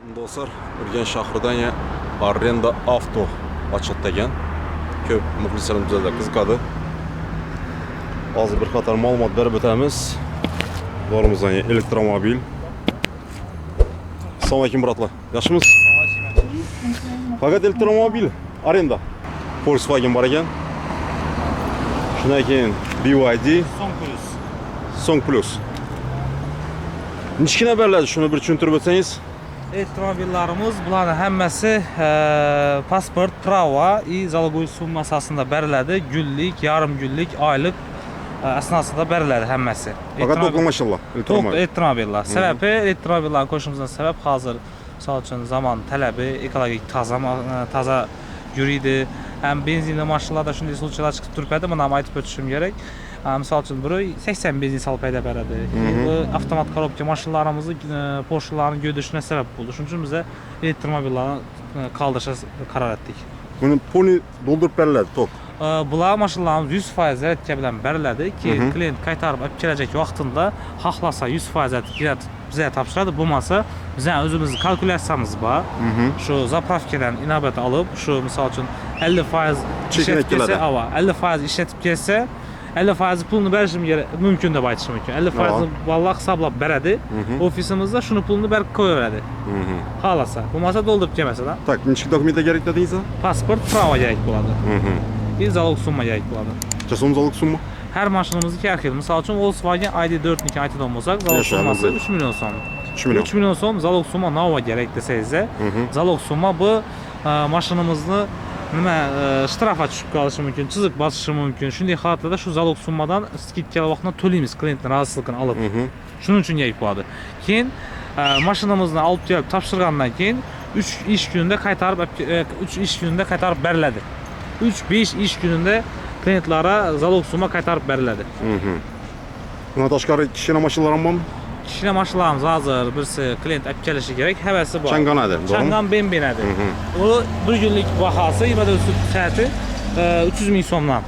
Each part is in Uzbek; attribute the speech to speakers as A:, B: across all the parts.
A: Dostlar, Urganch shahridan Arenda Avto ochildi ekan. Ko'p muxlislarimiz da qiziqadi. Hozir bir qator ma'lumot berib o'tamiz. Dorimizdan elektromobil. Assalomu alaykum bratlar. Yaxshimisiz? Faqat elektromobil arenda. Volkswagen bor ekan. Shundan keyin BYD Song Plus. Nechkina beriladi? Shuni bir tushuntirib o'tsangiz.
B: Elektromobillarimiz bularning hammasi pasport, prava и залоговый summa asosida beriladi. Günlük, yarım günlük, aylık asnosida beriladi hammasi.
A: Faqat to'plam maşallah
B: elektromobil. Elektromobillar. Sababi elektromobillarni qo'shishimizdan sabab hozir misol uchun zamon talabi ekologik toza yuriydi. Ham benzinli mashinalarda shunday случайлар chiqib turibdi. Buni ham aytib o'tishim kerak. Misol uchun biri 80 benzin solib paydo beradi. Bu avtomat korobka mashinalarimizni Porsche'larni go'dishine sabab bo'ldi. Shuning uchun biz elektromobillarni qoldirishga qaror etdik.
A: Buni poni doldurib beriladi tok.
B: Bular mashinalarimiz 100% zaryadka bilan beriladi ki klient qaytarib olib kelajak vaqtida xohlasa 100% zaryad bizga topshiradi. Bo'lmasa bizning o'zimizning kalkulyatsiyamiz bor. Shu zapravkadan inobat olib, shu misol uchun 50% ishlatib kelsa, 50% ishlatib kelsa 50% pulni berishim mumkin deb aytishim mumkin. 50% valloh hisoblab beradi. Ofisimizda shuni pulni berib qo'yaveradi. Xohlasa. Bo'lmasa doldurib kelmasa-da.
A: Tak, nechta dokumentlar kerak dedingiz?
B: Pasport, prava kerak bo'ladi. И залог summa kerak bo'ladi.
A: Necha so'm залог summa?
B: Har mashinamizga har xil. Misol uchun Volkswagen ID4 niki aytadigan bo'lsak, залог summasi 3 million so'm. 3 million so'm залог summa nova kerak desangiz, залог summa bu mashinamizni nima shtrafga tushib qolishi mumkin, chiziq bosishi mumkin. Shunday holatlarda shu залог summadan skidkalar vaqtida to'laymiz klientning roziligini olib. Shuning uchun kerak bo'ladi. Keyin mashinamizni olib kelib topshirgandan keyin 3 ish kunida qaytarib beriladi. 3-5 ish kunida klientlara залог summa qaytarib beriladi.
A: Bundan tashqari kishina mashinalar ham bormi?
B: Kishina mashinalarimiz hozir birisi klient olib kelishi kerak, havasi bor.
A: Changanadi, to'g'rimi?
B: Changan benbenadi. U bir kunlik bahosi 24 soati 300 ming so'mdan.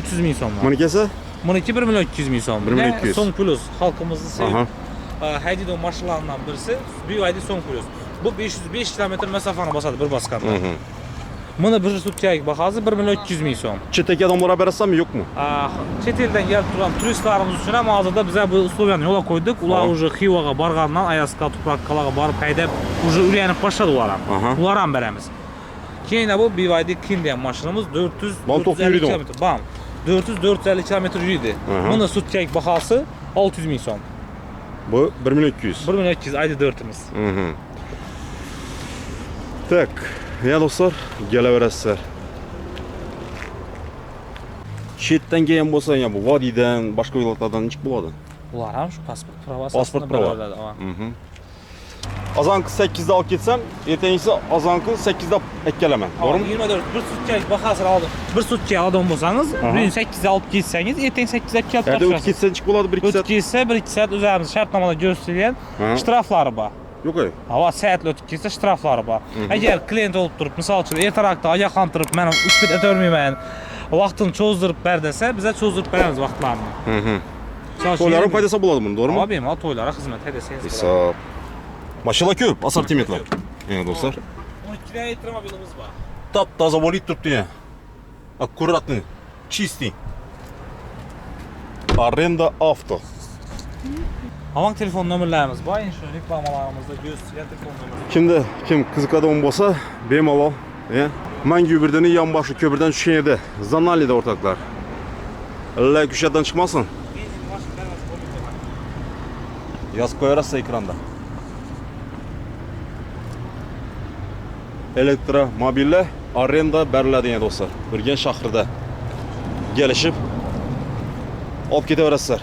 B: 300 ming so'mdan.
A: Buniki esa?
B: Buniki 1 million 200 ming so'm.
A: 1 million 200.
B: Song Plus xalqimizni sevib haydaydigan mashinalardan birisi BYD Song Plus. Bu 505 kilometr masofani bosadi bir bosqanda. Buni bir sutkalik bahosi 1 million 200 ming so'm.
A: Chetdagi odamlarga berasanmi, yo'qmi?
B: Chet eldan kelib turgan turistlarimiz uchun ham hozirda biz bu uslovlarni yo'lga qo'ydik. Ular уже Xivaga borgandan Ayasqa, Tuprakkalarga borib haydab, уже o'rganib boshladi ular ham. Ular ham beramiz. Keyin bu BYD King degan mashinamiz 450 km. Bam. 450 km yuriydi. Buni sutkalik bahosi 600 ming so'm.
A: Bu 1 million 200.
B: 1 million 200 ayda 4'imiz.
A: Tak, ya dostlar, kelaverasizlar. Chetdan kelgan bo'lsa, bu vodiydan, boshqa viloyatlardan nechik bo'ladi?
B: Ular ham shu pasport prava
A: Pasport prava. Azonki 8da olib ketsam, ertangisi azonki 8da olib kelaman. To'g'rimi?
B: 24 bir sutkalik bahosini oldim. Bir sutka odam bo'lsangiz, bugun 8da olib ketsangiz, ertang 8da olib kelib
A: topshirasiz. O'tib ketsa nechik bo'ladi 1-2 soat?
B: O'tib ketsa 1-2 soat o'zimiz shartnomada ko'rsatilgan shtraflari bor.
A: Yo'q.
B: Havo soatli o'tib ketsa shtraflari bor. Agar klient olib turib, misol uchun ertaroqda ogohlantirib, men uspet etolmayman, vaqtini cho'zdirib ber desa, biz cho'zdirib beramiz vaqtlarni.
A: To'ylar ham foydasi bo'ladi buni, to'g'rimi?
B: Abi, men to'ylarga xizmat edesangiz.
A: Hisob. Mashina ko'p, assortimentlar. Yana do'stlar.
B: 12 ta elektromobilimiz bor.
A: Top-toza bo'lib turibdi-ya. Аккуратный, чистый. Arenda Avto.
B: Avang telefon nomerlarimiz bor, shu reklamalarımızda ko'rsatilgan telefon nomerlar.
A: Kim qiziqadigan bo'lsa, bemalol, Mangu birdan yonboshi ko'pirdan tushgan edi. Zanalida o'rtoqlar. Allah kuchdan chiqmasin. Yozib qo'yarasiz ekranda. Elektromobillar arenda beriladi do'stlar. Urganch shahrida kelishib olib ketaverasizlar.